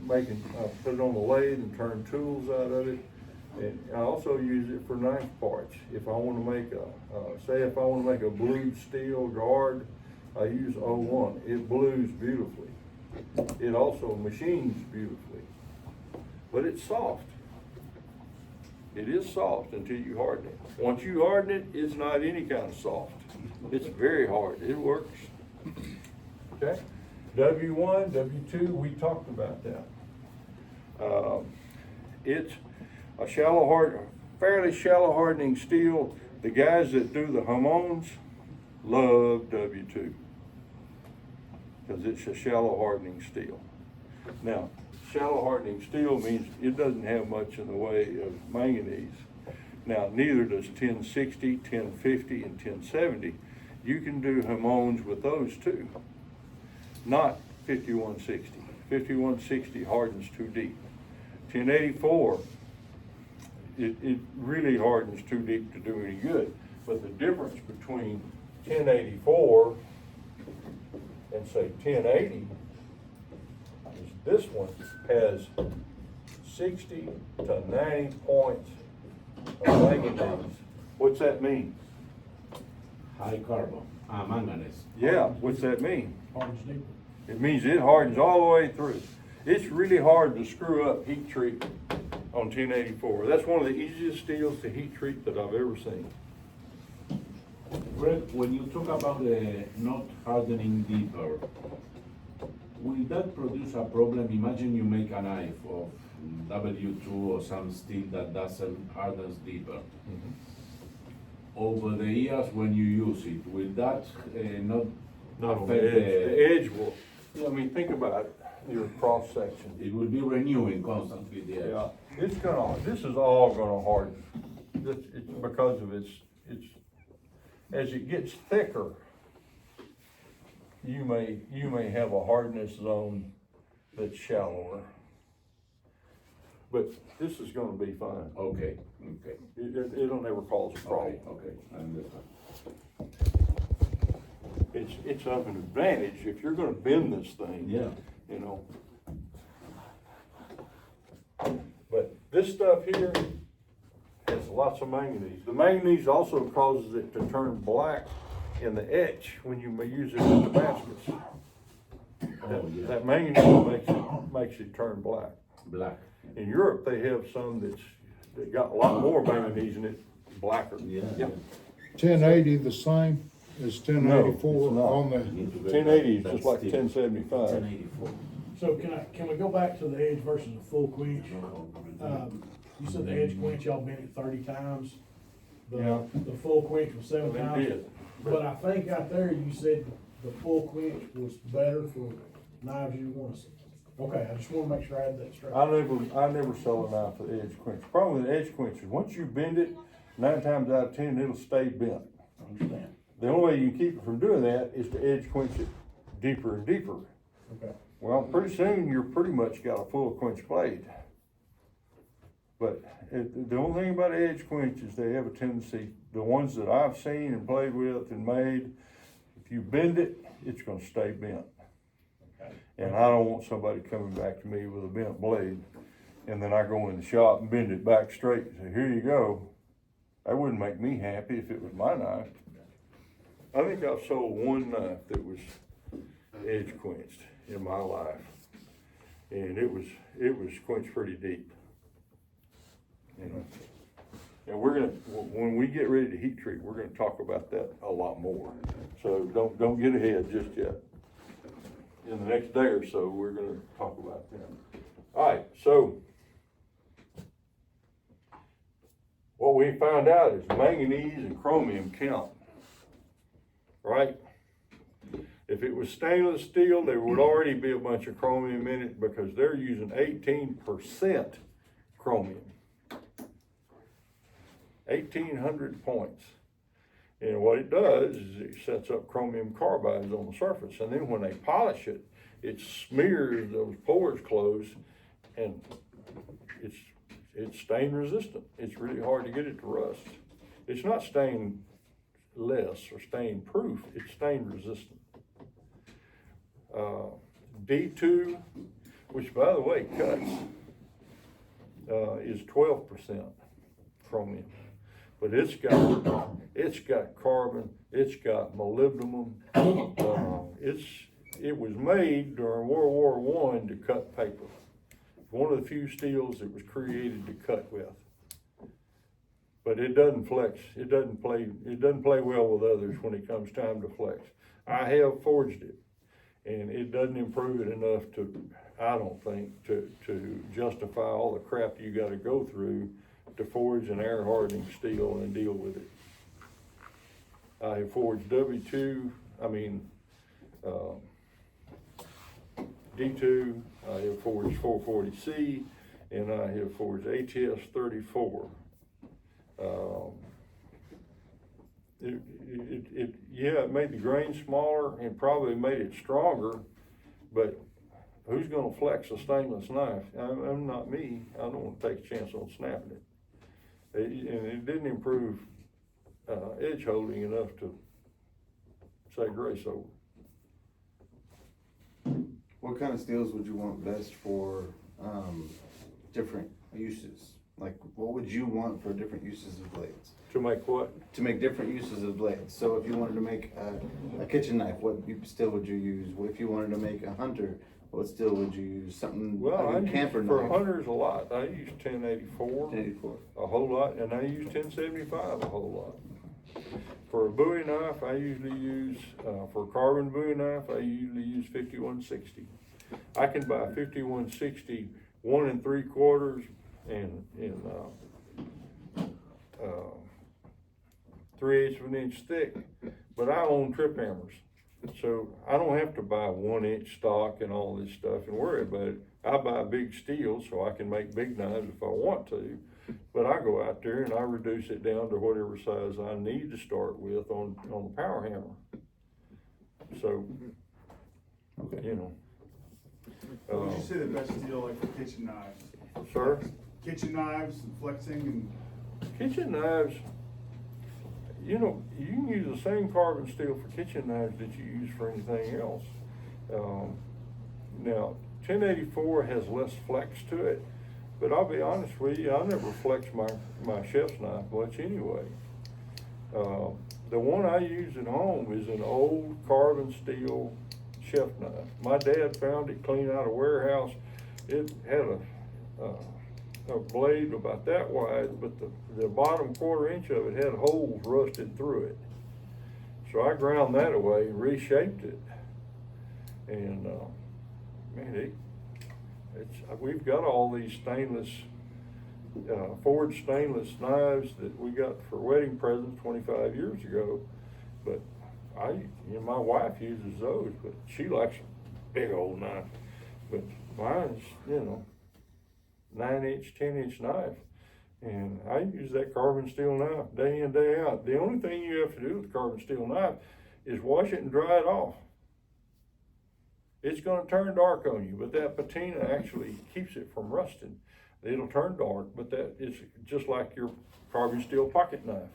put it on the lathe and turn tools out of it. And I also use it for knife parts. If I want to make if I want to make a blued steel guard, I use O1. It blues beautifully. It also machines beautifully. But it's soft. It is soft until you harden it. Once you harden it, it's not any kind of soft. It's very hard. It works. Okay? W1, W2, we talked about that. It's a fairly shallow hardening steel. The guys that do the Hamones love W2 because it's a shallow hardening steel. Now, shallow hardening steel means it doesn't have much in the way of manganese. Now, neither does 1060, 1050, and 1070. You can do Hamones with those too. Not 5160. 5160 hardens too deep. 1084, it really hardens too deep to do any good. But the difference between 1084 and say 1080 is this one has 60 to 90 points of manganese. What's that mean? High carbon, manganese. Yeah, what's that mean? It means it hardens all the way through. It's really hard to screw up heat treat on 1084. That's one of the easiest steels to heat treat that I've ever seen. Greg, when you talk about the not hardening deeper, will that produce a problem? Imagine you make a knife of W2 or some steel that doesn't harden deeper. over the years when you use it, will that not Not on the affect edge. The edge will, I mean, think about it, your cross section. It will be renewing constantly the edge. Yeah, this is all gonna harden. It's because of its, as it gets thicker, you may have a hardness zone that's shallower. But this is gonna be fine. Okay. It'll never cause a problem. Okay, I understand. It's of an advantage if you're gonna bend this thing. Yeah. You know. But this stuff here has lots of manganese. The manganese also causes it to turn black in the etch when you use it in the baskets. That manganese makes it turn black. Black. In Europe, they have some that got a lot more manganese in it, blacker. Yeah. 1080 the same as 1084 it's not. on the, 1080 is just like 1075. 1084. So can we go back to the edge versus a full quench? You said the edge quench, y'all bent it 30 times. Yeah. The full quench was 7 They times. did. But I think out there you said the full quench was better for knives you want to see. Okay, I just want to make sure I had that straight. I never sell a knife with edge quench. Problem with the edge quench is once you bend it, 9 times out of 10, it'll stay bent. I understand. The only way you can keep it from doing that is to edge quench it deeper and deeper. Okay. Well, pretty soon you're pretty much got a full quench blade. But the only thing about edge quench is they have a tendency, the ones that I've seen and played with and made, if you bend it, it's gonna stay bent. Okay. And I don't want somebody coming back to me with a bent blade, and then I go in the shop and bend it back straight and say, here you go. That wouldn't make me happy if it was my knife. I think I've sold one knife that was edge quenched in my life. And it was quenched pretty deep. You know. And we're gonna, when we get ready to heat treat, we're gonna talk about that a lot more. So don't get ahead just yet. In the next day or so, we're gonna talk about that. All right, so what we found out is manganese and chromium count, right? If it was stainless steel, there would already be a bunch of chromium in it because they're using 18% chromium. 1,800 points. And what it does is it sets up chromium carbides on the surface. And then when they polish it, it smears those pores closed, and it's stain resistant. It's really hard to get it to rust. It's not stain less or stain proof, it's stain resistant. D2, which by the way cuts, is 12% chromium. But it's got carbon, it's got molybdenum. It was made during World War I to cut paper. It's one of the few steels that was created to cut with. But it doesn't flex. It doesn't play well with others when it comes time to flex. I have forged it, and it doesn't improve it enough to, I don't think, to justify all the crap you got to go through to forge an air hardening steel and deal with it. I have forged D2, I have forged 440C, and I have forged ATS 34. It made the grain smaller and probably made it stronger, but who's gonna flex a stainless knife? I'm not me. I don't want to take a chance on snapping it. And it didn't improve edge holding enough to say grace over. What kind of steels would you want best for different uses? Like, what would you want for different uses of blades? To make what? To make different uses of blades. So if you wanted to make a kitchen knife, what steel would you use? What if you wanted to make a hunter? What steel would you use? Something Well, like a camper for knife. hunters a lot. I use 1084. 1084. A whole lot, and I use 1075 a whole lot. For a bowie knife, I usually use, for a carbon bowie knife, I usually use 5160. I can buy 5160 1 3/4 and 3/8 of an inch thick, but I own trip hammers. So I don't have to buy 1-inch stock and all this stuff and worry about it. I buy big steel so I can make big knives if I want to, but I go out there and I reduce it down to whatever size I need to start with on the power hammer. So, you know. What would you say the best steel like for kitchen knives? Sir? Kitchen knives and flexing and Kitchen knives, you know, you can use the same carbon steel for kitchen knives that you use for anything else. Now, 1084 has less flex to it, but I'll be honest with you, I never flex my chef's knife much anyway. The one I use at home is an old carbon steel chef knife. My dad found it clean out of a warehouse. It had a blade about that wide, but the bottom 1/4 inch of it had holes rusted through it. So I ground that away, reshaped it, and man, we've got all these stainless, forged stainless knives that we got for wedding presents 25 years ago, but my wife uses those, but she likes a big old knife, but mine's, 9-inch, 10-inch knife. And I use that carbon steel knife day in, day out. The only thing you have to do with the carbon steel knife is wash it and dry it off. It's gonna turn dark on you, but that patina actually keeps it from rusting. It'll turn dark, but that is just like your carbon steel pocket knife.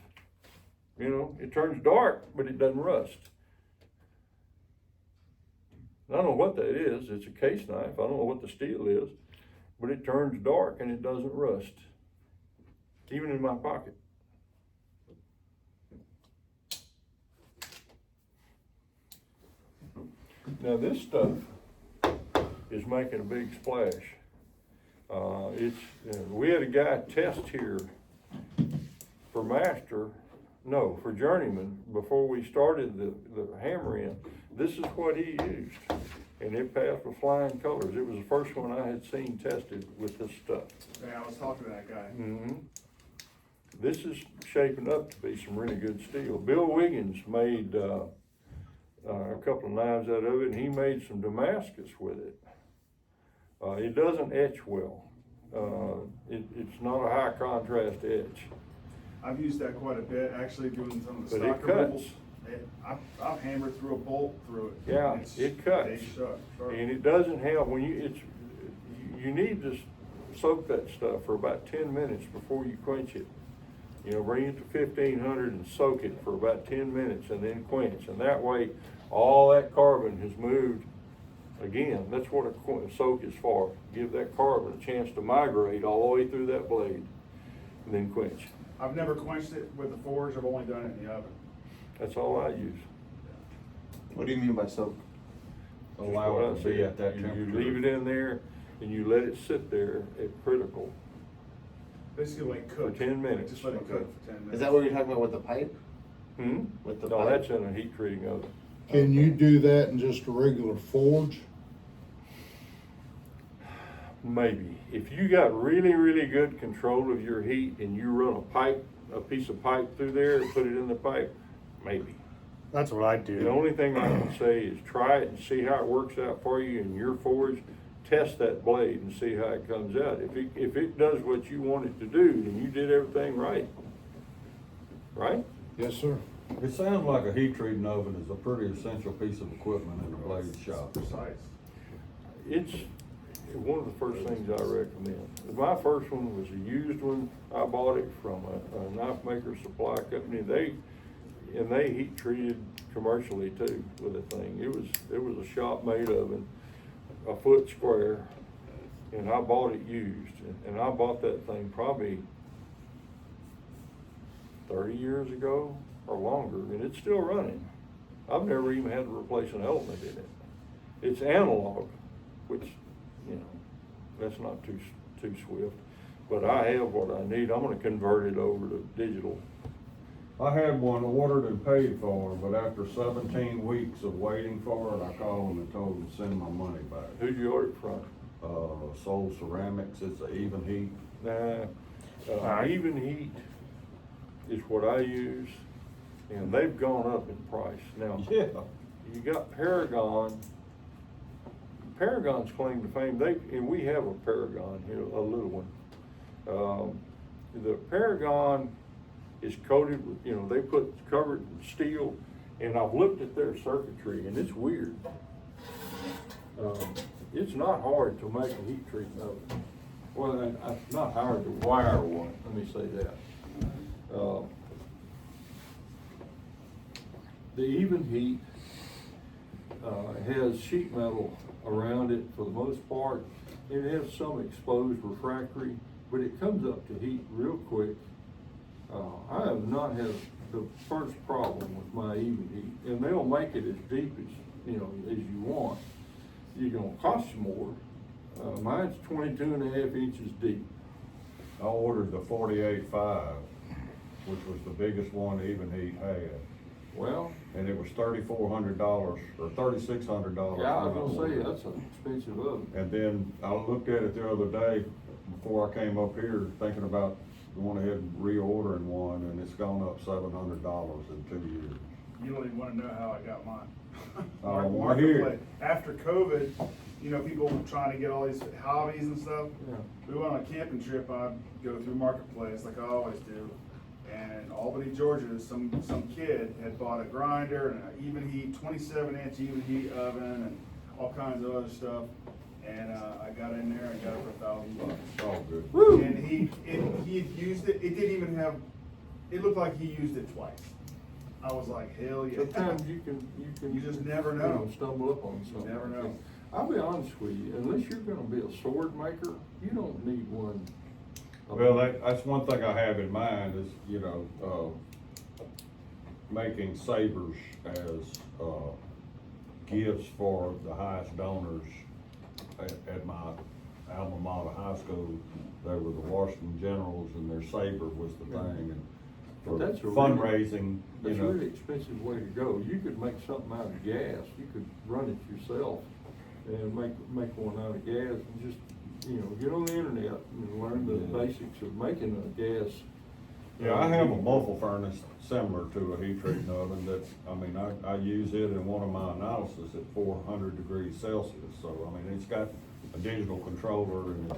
It turns dark, but it doesn't rust. I don't know what that is. It's a case knife. I don't know what the steel is, but it turns dark and it doesn't rust, even in my pocket. Now this stuff is making a big splash. We had a guy test here for journeyman before we started the hammer in. This is what he used, and it passed with flying colors. It was the first one I had seen tested with this stuff. yeah, I was talking to that guy. Mm-hmm. This is shaping up to be some really good steel. Bill Wiggins made a couple of knives out of it, and he made some Damascus with it. It doesn't etch well. It's not a high contrast etch. I've used that quite a bit, actually doing some of the But it stock cuts. removals. I've hammered through a bolt through it. Yeah, It's- it cuts. They shut. And it doesn't have, you need to soak that stuff for about 10 minutes before you quench it. Bring it to 1500 and soak it for about 10 minutes and then quench. And that way, all that carbon has moved. Again, that's what a soak is for. Give that carbon a chance to migrate all the way through that blade and then quench. I've never quenched it with the forge, I've only done it in the oven. That's all I use. What do you mean by soak? Allow it to be at that You temperature. leave it in there and you let it sit there at critical Basically like for cook. 10 minutes. Just let it cook for 10 minutes. Is that what you're talking about with the pipe? With the No, pipe? that's in a heat treating oven. Can you do that in just a regular forge? Maybe. If you got really, really good control of your heat and you run a piece of pipe through there and put it in the pipe, maybe. That's what I do. The only thing I can say is try it and see how it works out for you in your forge. Test that blade and see how it comes out. If it does what you want it to do, then you did everything right. Right? Yes, sir. It sounds like a heat treating oven is a pretty essential piece of equipment in a blade shop. Precise. It's one of the first things I recommend. My first one was a used one. I bought it from a knife maker supply company. They heat treated commercially too with a thing. It was a shop made oven, a foot square, and I bought it used. And I bought that thing probably 30 years ago or longer, and it's still running. I've never even had to replace an element in it. It's analog, which, that's not too swift, but I have what I need. I'm gonna convert it over to digital. I had one ordered and paid for, but after 17 weeks of waiting for it, I called them and told them to send my money back. Who'd you order it from? Soul Ceramics, it's an even heat. Nah, even heat is what I use. and they've gone up in price. Now, Yeah. you got Paragon. Paragon's claim to fame, and we have a Paragon here, a little one. The Paragon is coated with, they put covered in steel, and I've looked at their circuitry, and it's weird. It's not hard to make a heat treatment oven. Well, it's not hard to wire one, let me say that. The Even Heat has sheet metal around it for the most part. It has some exposed refractory, but it comes up to heat real quick. I have not had the first problem with my Even Heat, and they'll make it as deep as, as you want. You're gonna cost you more. Mine's 22.5 inches deep. I ordered the 48.5, which was the biggest one Even Heat had. Well, And it was $3,400 or $3,600. yeah, I was when gonna say, ordered it. that's an expensive oven. And then I looked at it the other day, before I came up here, thinking about going ahead and reordering one, and it's gone up $700 in 2 years. You don't even wanna know how I got mine. I wanna hear it. Marketplace. After COVID, people were trying to get all these hobbies and stuff. Yeah. We went on a camping trip, I'd go through Marketplace like I always do. And in Albany, Georgia, some kid had bought a grinder and an Even Heat, 27-inch Even Heat oven and all kinds of other stuff. And I got in there and got it for $1,000. Oh, good. Woo! And he had used it, it didn't even have, it looked like he used it twice. I was like, hell yeah. Sometimes you can. You just never know. Stumble up on something. never know. I'll be honest with you, unless you're gonna be a sword maker, you don't need one. Well, that's one thing I have in mind is, making sabers as, gifts for the highest donors at my alma mater high school. They were the Washington Generals, and their saber was the thing, and for But that's a fundraising, That's a really expensive way to go. You could make something out of gas, you could run it yourself and make one out of gas and just, get on the internet and learn the basics of making a gas. Yeah, I have a muffle furnace similar to a heat treating oven I use it in one of my analysis at 400 degrees Celsius. So, it's got a digital controller and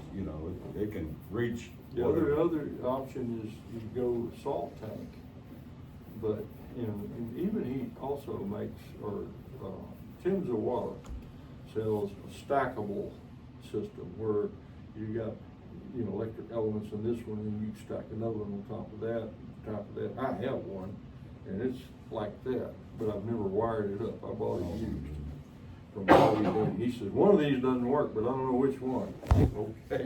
it can reach. The other option is you go salt tank, but, Even Heat also makes, or Thames of Water sells a stackable system where you got, electric elements in this one, and you stack another one on top of that. I have one, and it's like that, but I've never wired it up. I bought it used from Bobby. He said, one of these doesn't work, but I don't know which one. Okay.